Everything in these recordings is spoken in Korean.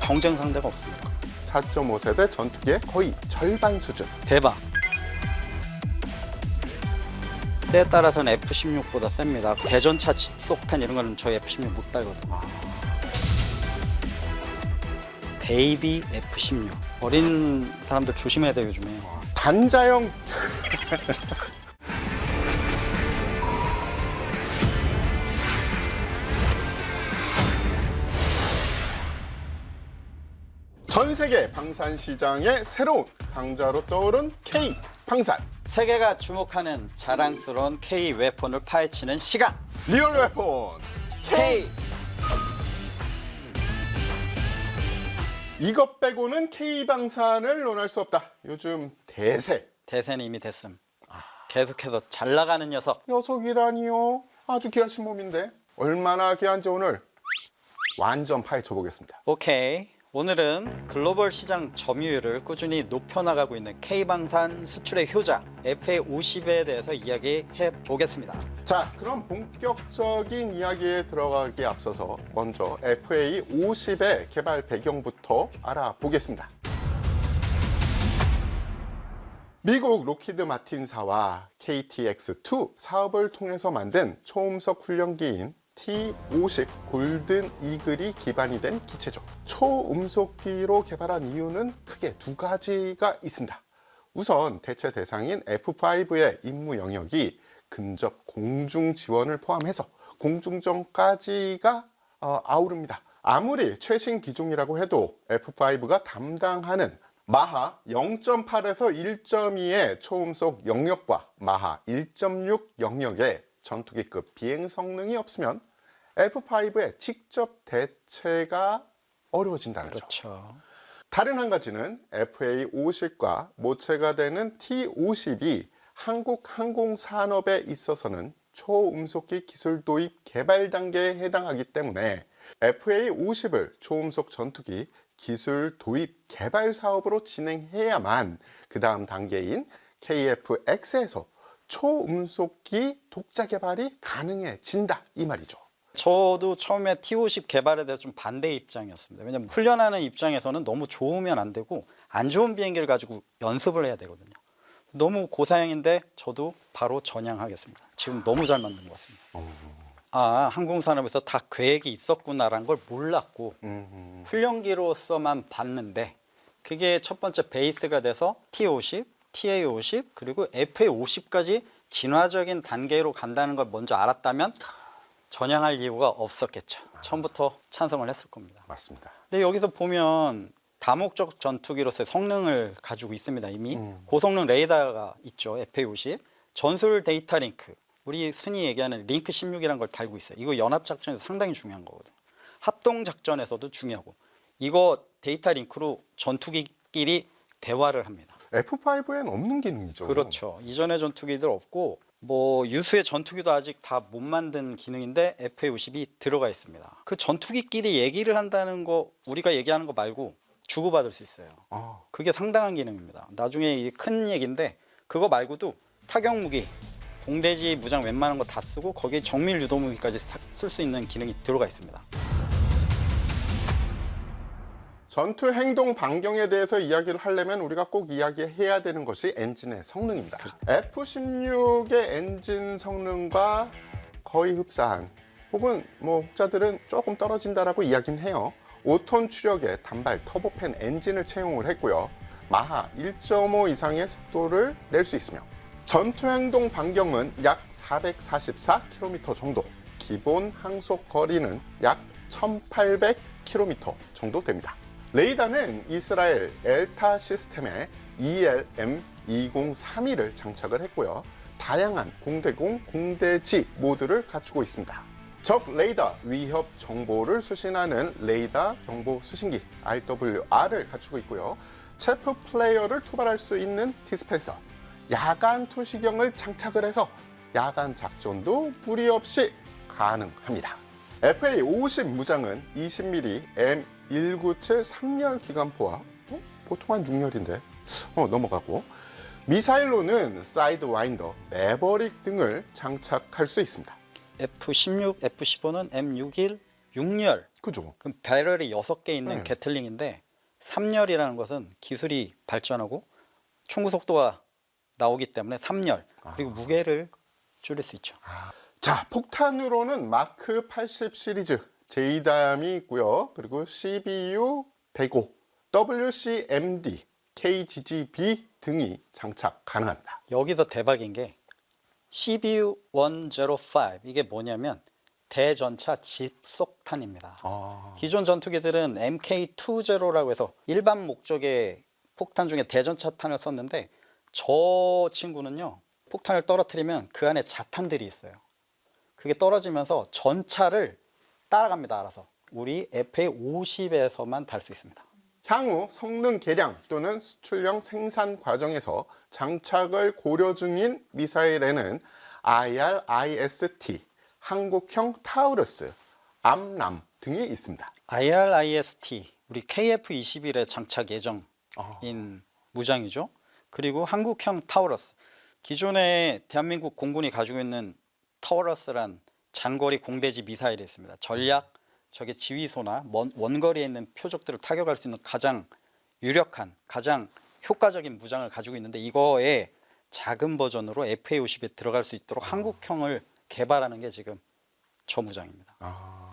경쟁 상대가 없습니다. 4.5세대 전투기의 거의 절반 수준. 대박. 때에 따라서는 F-16보다 셉니다. 대전차 집속탄 이런 거는 저희 F-16 못 달거든요. 베이비 F-16. 어린 사람들 조심해야 돼요, 요즘에. 단자형 전 세계 방산 시장의 새로운 강자로 떠오른 K 방산. 세계가 주목하는 자랑스러운 K 웨폰을 파헤치는 시간. 리얼 웨폰. K. 이것 빼고는 K 방산을 논할 수 없다. 요즘 대세. 대세는 이미 됐음. 계속해서 잘 나가는 녀석. 녀석이라니요. 아주 귀하신 몸인데 얼마나 귀한지 오늘 완전 파헤쳐 보겠습니다. 오케이. 오늘은 글로벌 시장 점유율을 꾸준히 높여나가고 있는 K방산 수출의 효자 FA50에 대해서 이야기해 보겠습니다. 자, 그럼 본격적인 이야기에 들어가기에 앞서서 먼저 FA50의 개발 배경부터 알아보겠습니다. 미국 로키드 마틴사와 KTX2 사업을 통해서 만든 초음속 훈련기인 T-50 골든 이글이 기반이 된 기체죠. 초음속기로 개발한 이유는 크게 두 가지가 있습니다. 우선 대체 대상인 F5의 임무 영역이 근접 공중 지원을 포함해서 공중전까지가 아우릅니다. 아무리 최신 기종이라고 해도 F5가 담당하는 마하 0.8에서 1.2의 초음속 영역과 마하 1.6 영역의 전투기급 비행 성능이 없으면 F5의 직접 대체가 어려워진다는 점. 그렇죠. 다른 한 가지는 FA50과 모체가 되는 T50이 한국 항공산업에 있어서는 초음속기 기술 도입 개발 단계에 해당하기 때문에 FA50을 초음속 전투기 기술 도입 개발 사업으로 진행해야만 그 다음 단계인 KF-X에서 초음속기 독자 개발이 가능해진다 이 말이죠. 저도 처음에 T-50 개발에 대해서 좀 반대 입장이었습니다. 왜냐하면 훈련하는 입장에서는 너무 좋으면 안 되고 안 좋은 비행기를 가지고 연습을 해야 되거든요. 너무 고사양인데 저도 바로 전향하겠습니다. 지금 너무 잘 만든 것 같습니다. 항공산업에서 다 계획이 있었구나라는 걸 몰랐고 훈련기로서만 봤는데 그게 첫 번째 베이스가 돼서 T-50, TA-50 그리고 FA-50까지 진화적인 단계로 간다는 걸 먼저 알았다면 전향할 이유가 없었겠죠. 처음부터 찬성을 했을 겁니다. 맞습니다. 근데 여기서 보면 다목적 전투기로서의 성능을 가지고 있습니다. 이미 고성능 레이더가 있죠. FA-50 전술 데이터 링크 우리 흔히 얘기하는 링크 16이라는 걸 달고 있어요. 이거 연합작전에서 상당히 중요한 거거든요. 합동작전에서도 중요하고 이거 데이터 링크로 전투기끼리 대화를 합니다. F5에는 없는 기능이죠. 그렇죠. 이전의 전투기들 없고 뭐 유수의 전투기도 아직 다 못 만든 기능인데 FA50이 들어가 있습니다. 그 전투기끼리 얘기를 한다는 거 우리가 얘기하는 거 말고 주고받을 수 있어요. 그게 상당한 기능입니다. 나중에 이게 큰 얘기인데 그거 말고도 타격 무기, 공대지 무장 웬만한 거 다 쓰고 거기에 정밀 유도 무기까지 쓸 수 있는 기능이 들어가 있습니다. 전투 행동 반경에 대해서 이야기를 하려면 우리가 꼭 이야기해야 되는 것이 엔진의 성능입니다. F-16의 엔진 성능과 거의 흡사한 혹은 뭐 혹자들은 조금 떨어진다라고 이야기는 해요. 5톤 추력의 단발 터보팬 엔진을 채용을 했고요. 마하 1.5 이상의 속도를 낼 수 있으며 전투 행동 반경은 약 444km 정도, 기본 항속 거리는 약 1800km 정도 됩니다. 레이더는 이스라엘 엘타 시스템에 ELM2032를 장착을 했고요. 다양한 공대공, 공대지 모드를 갖추고 있습니다. 적 레이더 위협 정보를 수신하는 레이더 정보 수신기 RWR을 갖추고 있고요. 체프 플레이어를 투발할 수 있는 디스펜서, 야간 투시경을 장착을 해서 야간 작전도 무리 없이 가능합니다. FA50 무장은 20mm M197 3열 기관포와 보통 한 6열인데 넘어가고 미사일로는 사이드 와인더, 매버릭 등을 장착할 수 있습니다. F-16, F-15는 M61 6열 그죠? 그럼 배럴이 6개 있는 네. 게틀링인데 3열이라는 것은 기술이 발전하고 총구 속도가 나오기 때문에 3열 그리고 무게를 줄일 수 있죠. 자, 폭탄으로는 마크 80 시리즈 JDAM이 있고요. 그리고 CBU 105, WCMD, KGGB 등이 장착 가능합니다. 여기서 대박인 게 CBU 105 이게 뭐냐면 대전차 집속탄입니다. 기존 전투기들은 MK20라고 해서 일반 목적의 폭탄 중에 대전차 탄을 썼는데 저 친구는요 폭탄을 떨어뜨리면 그 안에 자탄들이 있어요. 그게 떨어지면서 전차를 따라갑니다. 알아서. 우리 FA50에서만 달 수 있습니다. 향후 성능 개량 또는 수출형 생산 과정에서 장착을 고려 중인 미사일에는 IRIST, 한국형 타우루스, 암람 등이 있습니다. IRIST 우리 KF-21에 장착 예정인 무장이죠. 그리고 한국형 타우러스 기존에 대한민국 공군이 가지고 있는 타우러스란 장거리 공대지 미사일이 있습니다. 전략 적의 지휘소나 원거리에 있는 표적들을 타격할 수 있는 가장 유력한 가장 효과적인 무장을 가지고 있는데 이거의 작은 버전으로 FA50에 들어갈 수 있도록 한국형을 개발하는 게 지금 저 무장입니다.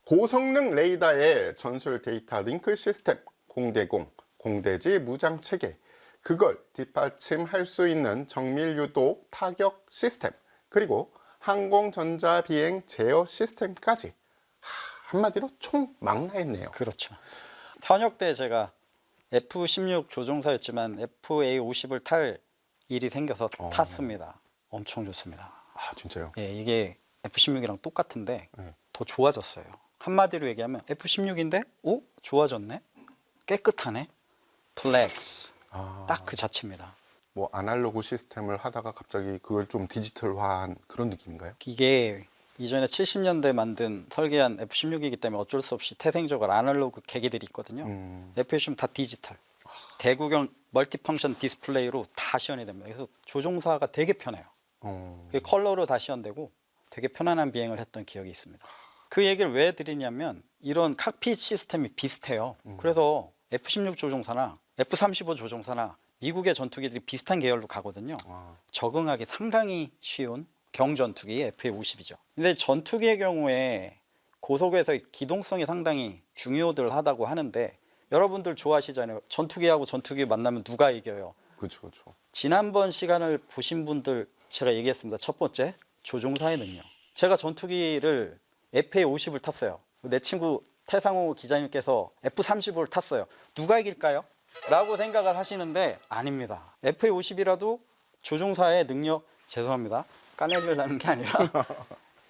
고성능 레이더의 전술 데이터 링크 시스템, 공대공, 공대지 무장 체계, 그걸 뒷받침할 수 있는 정밀 유도 타격 시스템, 그리고 항공 전자 비행 제어 시스템까지 한마디로 총망라했네요. 그렇죠. 현역 때 제가 F-16 조종사였지만 FA-50을 탈 일이 생겨서 탔습니다. 엄청 좋습니다. 아, 진짜요? 예, 이게 F-16이랑 똑같은데 네. 더 좋아졌어요. 한마디로 얘기하면 F-16인데 오? 좋아졌네? 깨끗하네? 플렉스. 딱 그 자체입니다. 뭐 아날로그 시스템을 하다가 갑자기 그걸 좀 디지털화한 그런 느낌인가요? 이게 이전에 70년대 만든 설계한 F-16이기 때문에 어쩔 수 없이 태생적으로 아날로그 계기들이 있거든요. F-16 다 디지털. 대구경 멀티펑션 디스플레이로 다 시연이 됩니다. 그래서 조종사가 되게 편해요. 그게 컬러로 다 시연되고 되게 편안한 비행을 했던 기억이 있습니다. 그 얘기를 왜 드리냐면 이런 칵핏 시스템이 비슷해요. 그래서 F-16 조종사나 F-35 조종사나 미국의 전투기들이 비슷한 계열로 가거든요. 적응하기 상당히 쉬운 경전투기 FA-50이죠. 근데 전투기의 경우에 고속에서 기동성이 상당히 중요하다고 하는데 여러분들 좋아하시잖아요. 전투기하고 전투기 만나면 누가 이겨요? 그렇죠, 그렇죠. 지난번 시간을 보신 분들 제가 얘기했습니다. 첫 번째, 조종사의 능력. 제가 전투기를 FA-50을 탔어요. 내 친구 태상호 기자님께서 F-35를 탔어요. 누가 이길까요? 라고 생각을 하시는데 아닙니다. FA-50이라도 조종사의 능력, 죄송합니다. 까내리려는 게 아니라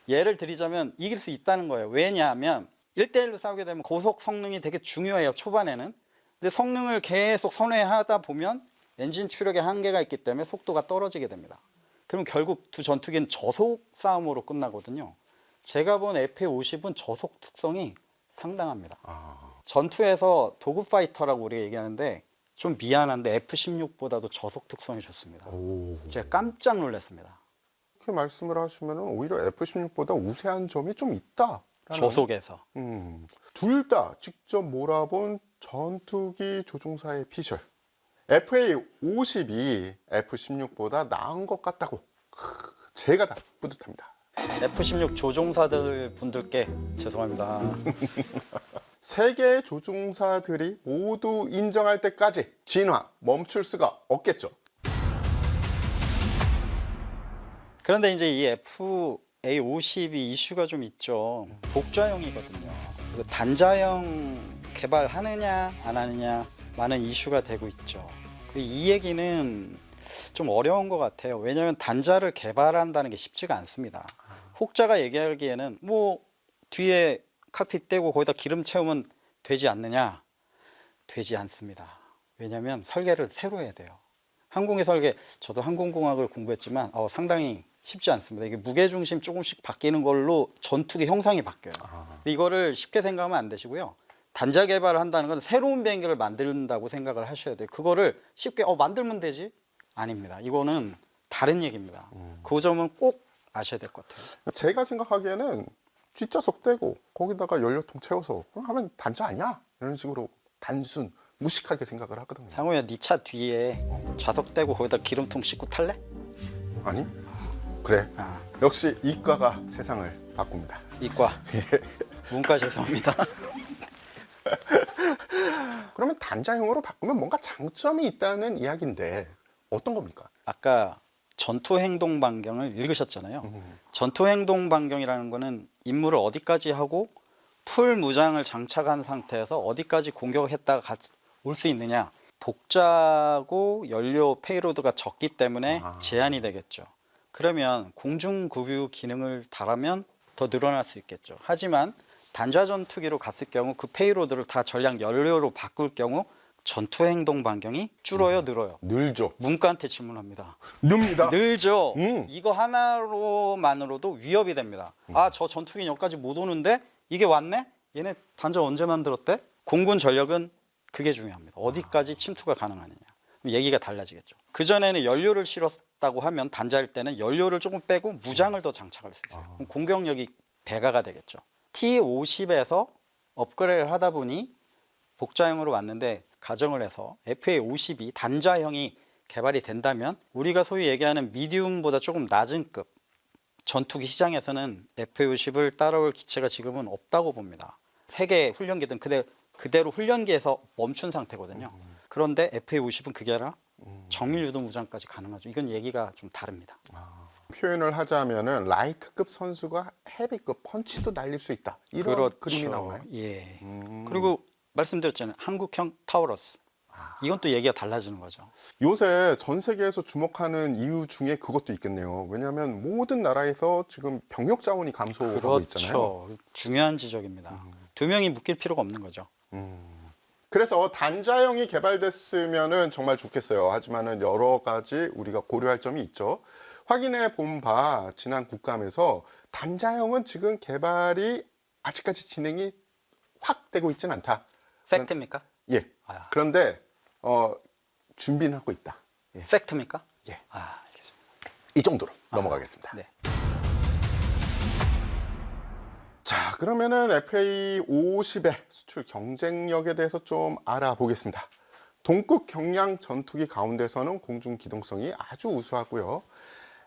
예를 드리자면 이길 수 있다는 거예요. 왜냐하면 1대1로 싸우게 되면 고속 성능이 되게 중요해요. 초반에는. 근데 성능을 계속 선회하다 보면 엔진 추력에 한계가 있기 때문에 속도가 떨어지게 됩니다. 그럼 결국 두 전투기는 저속 싸움으로 끝나거든요. 제가 본 FA-50은 저속 특성이 상당합니다. 전투에서 도그파이터라고 우리가 얘기하는데 좀 미안한데 F-16보다도 저속 특성이 좋습니다. 제가 깜짝 놀랐습니다. 그렇게 말씀을 하시면 오히려 F-16보다 우세한 점이 좀 있다. 저속에서. 둘 다 직접 몰아본 전투기 조종사의 피셜. FA-50이 F-16보다 나은 것 같다고 제가 다 뿌듯합니다. F-16 조종사들 분들께 죄송합니다. 세계의 조종사들이 모두 인정할 때까지 진화 멈출 수가 없겠죠. 그런데 이제 이 FA-50이 이슈가 좀 있죠. 복좌형이거든요. 그리고 단자형 개발하느냐 안 하느냐 많은 이슈가 되고 있죠. 이 얘기는 좀 어려운 것 같아요. 왜냐하면 단자를 개발한다는 게 쉽지가 않습니다. 혹자가 얘기하기에는 뭐 뒤에 칵핏 떼고 거기다 기름 채우면 되지 않느냐? 되지 않습니다. 왜냐하면 설계를 새로 해야 돼요. 항공의 설계, 저도 항공공학을 공부했지만 상당히 쉽지 않습니다. 이게 무게중심 조금씩 바뀌는 걸로 전투기 형상이 바뀌어요. 이거를 쉽게 생각하면 안 되시고요. 단자 개발을 한다는 건 새로운 비행기를 만든다고 생각을 하셔야 돼요. 그거를 쉽게 만들면 되지? 아닙니다. 이거는 다른 얘기입니다. 그 점은 꼭 아셔야 될 것 같아요. 제가 생각하기에는 뒷좌석 떼고 거기다가 연료통 채워서 그럼 하면 단자 아니야? 이런 식으로 단순 무식하게 생각을 하거든요. 상호야, 네 차 뒤에 좌석 떼고 거기다 기름통 싣고 탈래? 아니? 그래. 아, 역시 이과가 세상을 바꿉니다. 이과. 문과 죄송합니다. 그러면 단자형으로 바꾸면 뭔가 장점이 있다는 이야기인데 어떤 겁니까? 아까 전투 행동 반경을 읽으셨잖아요. 전투 행동 반경이라는 거는 임무를 어디까지 하고 풀 무장을 장착한 상태에서 어디까지 공격했다가 올 수 있느냐. 복자고 연료 페이로드가 적기 때문에 제한이 되겠죠. 그러면 공중급유 기능을 달하면 더 늘어날 수 있겠죠. 하지만 단자 전투기로 갔을 경우 그 페이로드를 다 전략 연료로 바꿀 경우 전투 행동 반경이 줄어요, 늘어요? 늘죠. 문과한테 질문합니다. 늡니다. 늘죠. 이거 하나로만으로도 위협이 됩니다. 아, 저 전투기 여기까지 못 오는데 이게 왔네? 얘네 단자 언제 만들었대? 공군 전력은 그게 중요합니다. 어디까지 침투가 가능하느냐. 얘기가 달라지겠죠. 그전에는 연료를 실었다고 하면 단자일 때는 연료를 조금 빼고 무장을 더 장착할 수 있어요. 그럼 공격력이 배가가 되겠죠. T50에서 업그레이드를 하다 보니 복자형으로 왔는데 가정을 해서 FA50이 단자형이 개발이 된다면 우리가 소위 얘기하는 미디움보다 조금 낮은 급 전투기 시장에서는 FA50을 따라올 기체가 지금은 없다고 봅니다. 세계 훈련기든 그대로 훈련기에서 멈춘 상태거든요. 그런데 FA50은 그게 아니라 정밀 유도 무장까지 가능하죠. 이건 얘기가 좀 다릅니다. 표현을 하자면은 라이트급 선수가 헤비급 펀치도 날릴 수 있다. 이런 그렇죠. 그림이 나오나요? 예. 그리고 말씀드렸잖아요. 한국형 타우러스. 이건 또 얘기가 달라지는 거죠. 요새 전 세계에서 주목하는 이유 중에 그것도 있겠네요. 왜냐하면 모든 나라에서 지금 병력 자원이 감소하고 있잖아요. 그렇죠. 중요한 지적입니다. 두 명이 묶일 필요가 없는 거죠. 그래서 단자형이 개발됐으면은 정말 좋겠어요. 하지만은 여러 가지 우리가 고려할 점이 있죠. 확인해 본 바 지난 국감에서 단자형은 지금 개발이 아직까지 진행이 확 되고 있지는 않다. 팩트입니까? 예. 아. 그런데 준비는 하고 있다. 예. 팩트입니까? 예. 아, 알겠습니다. 이 정도로 넘어가겠습니다. 네. 자, 그러면은 FA50의 수출 경쟁력에 대해서 좀 알아보겠습니다. 동급 경량 전투기 가운데서는 공중 기동성이 아주 우수하고요.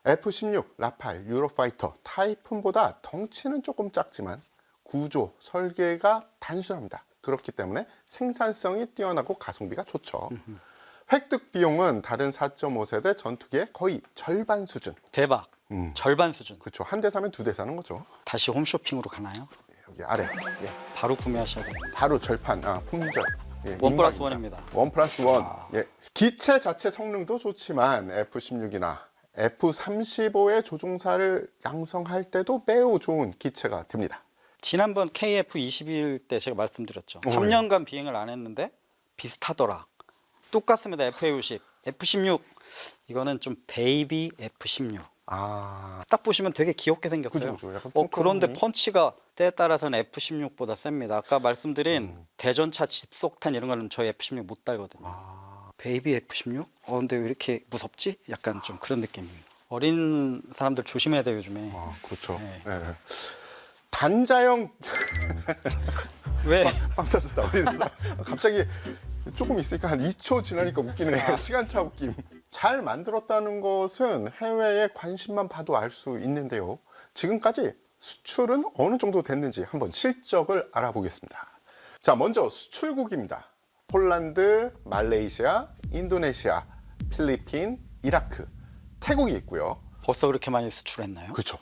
F-16, 라팔, 유로파이터, 타이푼보다 덩치는 조금 작지만 구조, 설계가 단순합니다. 그렇기 때문에 생산성이 뛰어나고 가성비가 좋죠. 획득 비용은 다른 4.5세대 전투기의 거의 절반 수준. 대박. 절반 수준. 그렇죠. 한 대 사면 두 대 사는 거죠. 다시 홈쇼핑으로 가나요? 여기 아래. 예. 바로 구매하셔야 됩니다. 바로 절판, 품절. 예, 원 플러스 인간입니다. 원입니다. 원 플러스 원. 예. 기체 자체 성능도 좋지만 F-16이나 F-35의 조종사를 양성할 때도 매우 좋은 기체가 됩니다. 지난번 KF-21 때 제가 말씀드렸죠. 예. 3년간 비행을 안 했는데 비슷하더라. 똑같습니다. FA50, F-16. 이거는 좀 베이비 F-16. 아, 딱 보시면 되게 귀엽게 생겼어요. 그죠. 약간 그런데 통통하니. 펀치가 때에 따라서는 F-16보다 셉니다. 아까 말씀드린 대전차 집속탄 이런 거는 저희 F-16 못 달거든요. 베이비 F-16? 근데 왜 이렇게 무섭지? 약간 좀 그런 느낌입니다. 어린 사람들 조심해야 돼요, 요즘에. 그렇죠. 네. 예. 단자형 왜? 빵 터졌다. 어린 사람. 갑자기 조금 있으니까 한 2초 지나니까 웃기네. 시간차 웃김. 잘 만들었다는 것은 해외에 관심만 봐도 알 수 있는데요. 지금까지 수출은 어느 정도 됐는지 한번 실적을 알아보겠습니다. 자, 먼저 수출국입니다. 폴란드, 말레이시아, 인도네시아, 필리핀, 이라크, 태국이 있고요. 벌써 그렇게 많이 수출했나요? 그렇죠.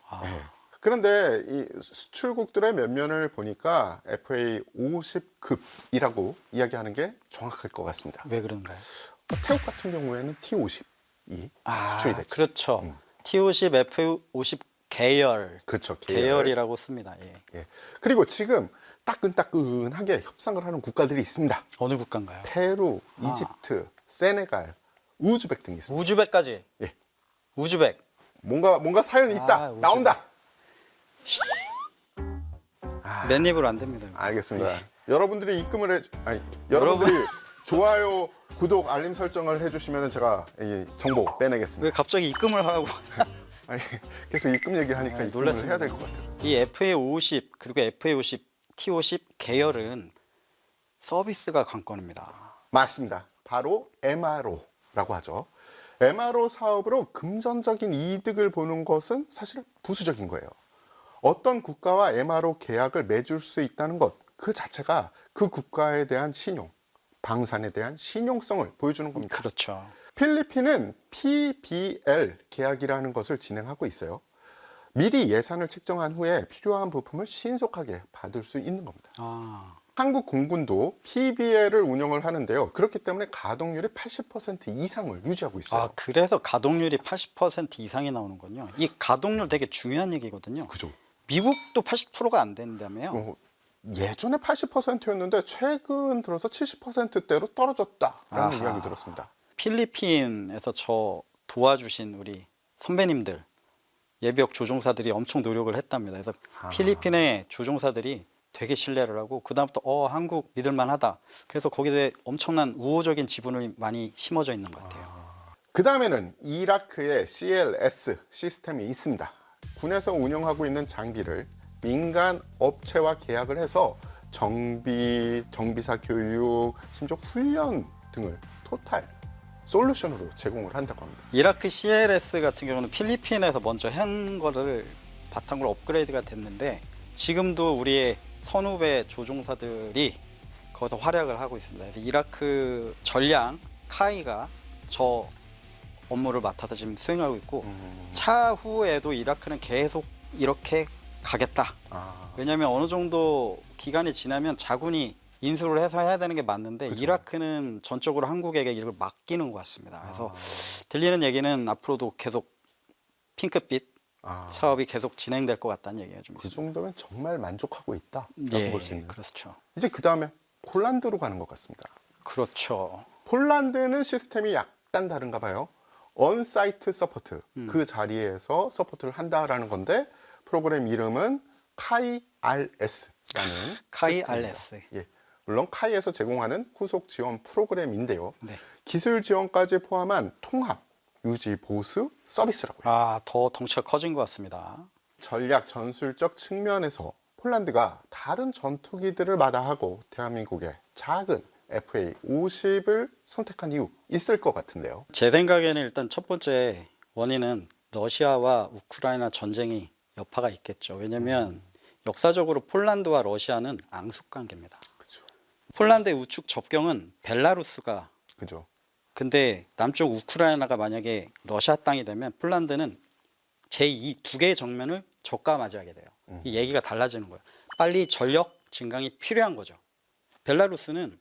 그런데 이 수출국들의 면면을 보니까 FA50급이라고 이야기하는 게 정확할 것 같습니다. 왜 그런가요? 태국 같은 경우에는 T50이 수출이 됐죠. 그렇죠. T50, F50 계열. 그렇죠. 계열이라고 씁니다. 예. 예. 그리고 지금 따끈따끈하게 협상을 하는 국가들이 있습니다. 어느 국가인가요? 페루, 이집트, 세네갈, 우즈벡 등이 있습니다. 우즈벡까지. 예. 우즈벡. 뭔가 사연이 있다. 우즈벡. 나온다. 맨입으로 안 됩니다. 알겠습니다. 네. 여러분들이 입금을 여러분들이 좋아요, 구독, 알림 설정을 해주시면 제가 이 정보 빼내겠습니다. 왜 갑자기 입금을 하라고? 아니, 계속 입금 얘기를 하니까 입금을 놀랐습니다. 해야 될 것 같아요. 이 FA50 그리고 FA50, T50 계열은 서비스가 관건입니다. 맞습니다. 바로 MRO라고 하죠. MRO 사업으로 금전적인 이득을 보는 것은 사실 부수적인 거예요. 어떤 국가와 MRO 계약을 맺을 수 있다는 것, 그 자체가 그 국가에 대한 신용, 방산에 대한 신용성을 보여주는 겁니다. 그렇죠. 필리핀은 PBL 계약이라는 것을 진행하고 있어요. 미리 예산을 책정한 후에 필요한 부품을 신속하게 받을 수 있는 겁니다. 아, 한국 공군도 PBL을 운영을 하는데요. 그렇기 때문에 가동률이 80% 이상을 유지하고 있어요. 그래서 가동률이 80% 이상이 나오는군요. 이 가동률 되게 중요한 얘기거든요. 그죠? 미국도 80%가 안 된다며요. 예전에 80%였는데 최근 들어서 70%대로 떨어졌다라는 아하. 이야기 들었습니다. 필리핀에서 저 도와주신 우리 선배님들, 예비역 조종사들이 엄청 노력을 했답니다. 그래서 필리핀의 조종사들이 되게 신뢰를 하고 그 다음부터 한국 믿을만하다. 그래서 거기에 대해 엄청난 우호적인 지분을 많이 심어져 있는 것 같아요. 그 다음에는 이라크의 CLS 시스템이 있습니다. 군에서 운영하고 있는 장비를 민간 업체와 계약을 해서 정비사 교육, 심지어 훈련 등을 토탈 솔루션으로 제공을 한다고 합니다. 이라크 CLS 같은 경우는 필리핀에서 먼저 한 거를 바탕으로 업그레이드가 됐는데 지금도 우리의 선후배 조종사들이 거기서 활약을 하고 있습니다. 그래서 이라크 전량 카이가 저 업무를 맡아서 지금 수행하고 있고 차후에도 이라크는 계속 이렇게 가겠다. 왜냐하면 어느 정도 기간이 지나면 자군이 인수를 해서 해야 되는 게 맞는데 그쵸. 이라크는 전적으로 한국에게 이걸 맡기는 것 같습니다. 그래서 들리는 얘기는 앞으로도 계속 핑크빛 사업이 계속 진행될 것 같다는 얘기가 좀 그 있습니다. 정도면 정말 만족하고 있다라고 볼 수 있는. 그렇죠. 이제 그 다음에 폴란드로 가는 것 같습니다. 그렇죠. 폴란드는 시스템이 약간 다른가 봐요. 언사이트 서포트, 그 자리에서 서포트를 한다라는 건데 프로그램 이름은 카이 RS라는 카이 RS. 예, 물론 카이에서 제공하는 후속 지원 프로그램인데요. 네. 기술 지원까지 포함한 통합, 유지, 보수 서비스라고요. 더 덩치가 커진 것 같습니다. 전략 전술적 측면에서 폴란드가 다른 전투기들을 마다하고 대한민국의 작은 FA50을 선택한 이유 있을 것 같은데요. 제 생각에는 일단 첫 번째 원인은 러시아와 우크라이나 전쟁이 여파가 있겠죠. 왜냐하면 역사적으로 폴란드와 러시아는 앙숙 관계입니다. 그렇죠. 폴란드의 우측 접경은 벨라루스가 그죠. 근데 남쪽 우크라이나가 만약에 러시아 땅이 되면 폴란드는 제2 두 개의 정면을 적과 맞이하게 돼요. 이 얘기가 달라지는 거예요. 빨리 전력 증강이 필요한 거죠. 벨라루스는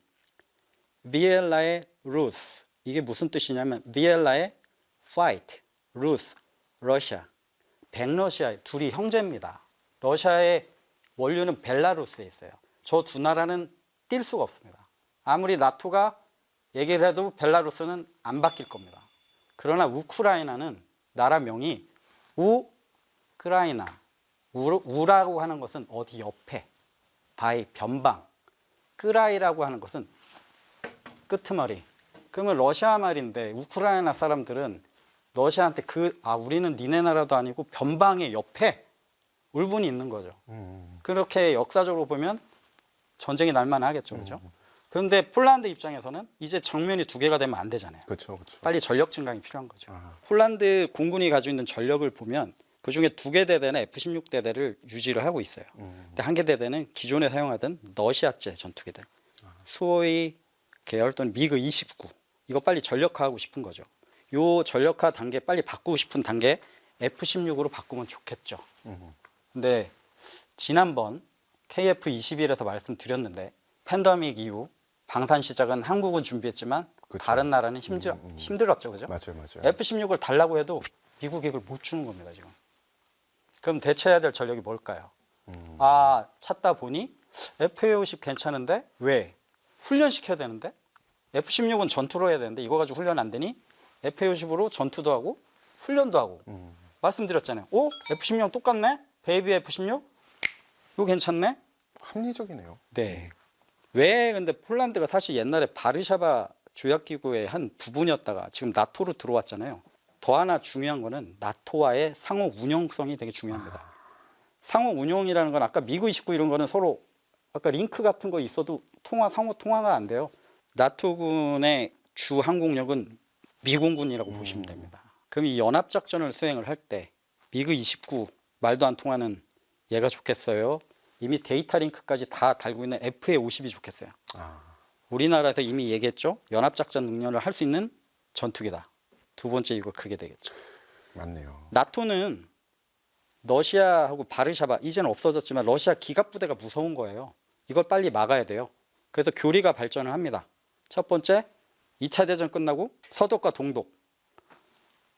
비엘라의 루스 이게 무슨 뜻이냐면 비엘라의 fight, 루스, 러시아 백러시아 둘이 형제입니다. 러시아의 원류는 벨라루스에 있어요. 저 두 나라는 뛸 수가 없습니다. 아무리 나토가 얘기를 해도 벨라루스는 안 바뀔 겁니다. 그러나 우크라이나는 나라명이 우크라이나 우라고 하는 것은 어디 옆에 바위 변방 끄라이라고 하는 것은 끄트머리. 그러면 러시아 말인데 우크라이나 사람들은 러시아한테 우리는 니네 나라도 아니고 변방의 옆에 울분이 있는 거죠. 그렇게 역사적으로 보면 전쟁이 날만 하겠죠. 그렇죠? 그런데 폴란드 입장에서는 이제 정면이 두 개가 되면 안 되잖아요. 그렇죠. 그렇죠. 빨리 전력 증강이 필요한 거죠. 폴란드 공군이 가지고 있는 전력을 보면 그중에 두 개 대대는 F-16 대대를 유지를 하고 있어요. 근데 한 개 대대는 기존에 사용하던 러시아제 전투기들. 수호이 계열 또는 미그 29. 이거 빨리 전력화하고 싶은 거죠. 요 전력화 단계 빨리 바꾸고 싶은 단계 F-16으로 바꾸면 좋겠죠. 근데 지난번 KF-21에서 말씀드렸는데 팬데믹 이후 방산 시작은 한국은 준비했지만 그쵸. 다른 나라는 힘들었죠. 그죠? 맞아요. F-16을 달라고 해도 미국이 이걸 못 주는 겁니다. 지금. 그럼 대체해야 될 전력이 뭘까요? 찾다 보니 FA50 괜찮은데 왜? 훈련시켜야 되는데 F-16은 전투로 해야 되는데 이거 가지고 훈련 안 되니 FA50으로 전투도 하고 훈련도 하고 말씀드렸잖아요. F-16 똑같네? 베이비 F-16? 이거 괜찮네? 합리적이네요. 네. 왜 근데 폴란드가 사실 옛날에 바르샤바 조약기구의 한 부분이었다가 지금 나토로 들어왔잖아요. 더 하나 중요한 거는 나토와의 상호 운용성이 되게 중요합니다. 상호 운용이라는 건 아까 미그 29 이런 거는 서로 아까 링크 같은 거 있어도 상호 통화가 안 돼요. 나토군의 주 항공력은 미공군이라고 보시면 됩니다. 그럼 이 연합작전을 수행을 할 때 미그 29 말도 안 통하는 얘가 좋겠어요? 이미 데이터 링크까지 다 달고 있는 FA-50이 좋겠어요. 우리나라에서 이미 얘기했죠. 연합작전 능력을 할 수 있는 전투기다. 두 번째 이거 크게 되겠죠. 맞네요. 나토는 러시아하고 바르샤바 이제는 없어졌지만 러시아 기갑부대가 무서운 거예요. 이걸 빨리 막아야 돼요. 그래서 교리가 발전을 합니다. 첫 번째 2차 대전 끝나고 서독과 동독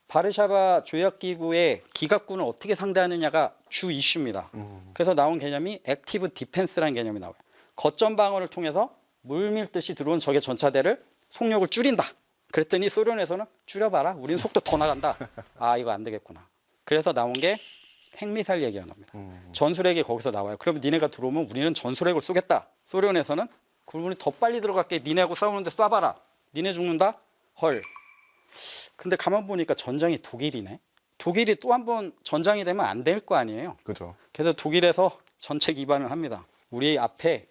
바르샤바 조약기구의 기갑군을 어떻게 상대하느냐가 주 이슈입니다. 그래서 나온 개념이 액티브 디펜스라는 개념이 나와요. 거점 방어를 통해서 물밀듯이 들어온 적의 전차대를 속력을 줄인다. 그랬더니 소련에서는 줄여봐라. 우린 속도 더 나간다. 아 이거 안 되겠구나. 그래서 나온 게 핵미사일 얘기가 나옵니다. 전술핵이 거기서 나와요. 그러면 니네가 들어오면 우리는 전술핵을 쏘겠다. 소련에서는 그러면 더 빨리 들어갈게. 니네하고 싸우는데 쏴봐라. 니네 죽는다? 헐. 근데 가만 보니까 전장이 독일이네. 독일이 또 한 번 전장이 되면 안 될 거 아니에요. 그죠. 그래서 독일에서 전체 기반을 합니다. 우리 앞에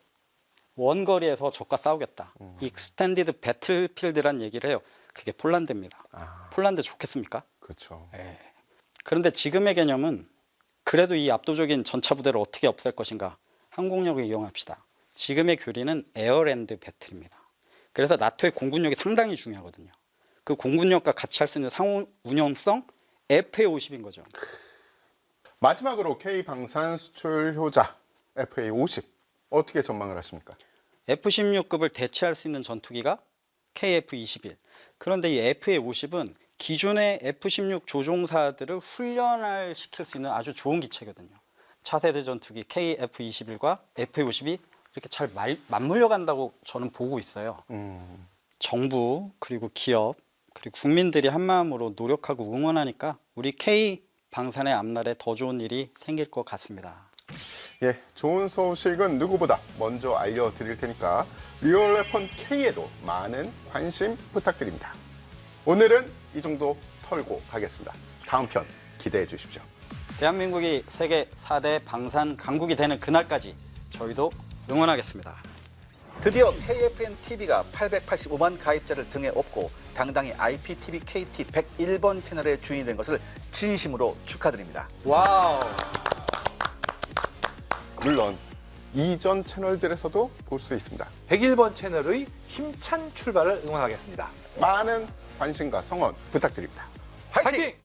원거리에서 적과 싸우겠다. 익스텐디드 배틀필드란 얘기를 해요. 그게 폴란드입니다. 폴란드 좋겠습니까? 그렇죠. 예. 그런데 지금의 개념은 그래도 이 압도적인 전차 부대를 어떻게 없앨 것인가? 항공력을 이용합시다. 지금의 교리는 에어랜드 배틀입니다. 그래서 나토의 공군력이 상당히 중요하거든요. 그 공군력과 같이 할 수 있는 상호 운영성 FA-50인 거죠. 마지막으로 K 방산 수출 효자 FA-50 어떻게 전망을 하십니까? F-16급을 대체할 수 있는 전투기가 KF-21. 그런데 이 FA-50은 기존의 F-16 조종사들을 훈련을 시킬 수 있는 아주 좋은 기체거든요. 차세대 전투기 KF-21과 FA-50이 이렇게 잘 맞물려 간다고 저는 보고 있어요. 정부 그리고 기업 그리고 국민들이 한마음으로 노력하고 응원하니까 우리 K 방산의 앞날에 더 좋은 일이 생길 것 같습니다. 예, 좋은 소식은 누구보다 먼저 알려드릴 테니까 리얼웨폰 K에도 많은 관심 부탁드립니다. 오늘은 이 정도 털고 가겠습니다. 다음 편 기대해 주십시오. 대한민국이 세계 4대 방산 강국이 되는 그날까지 저희도 응원하겠습니다. 드디어 KFN TV가 885만 가입자를 등에 업고 당당히 IPTV KT 101번 채널의 주인이 된 것을 진심으로 축하드립니다. 와우. 물론 이전 채널들에서도 볼 수 있습니다. 101번 채널의 힘찬 출발을 응원하겠습니다. 많은 관심과 성원 부탁드립니다. 화이팅!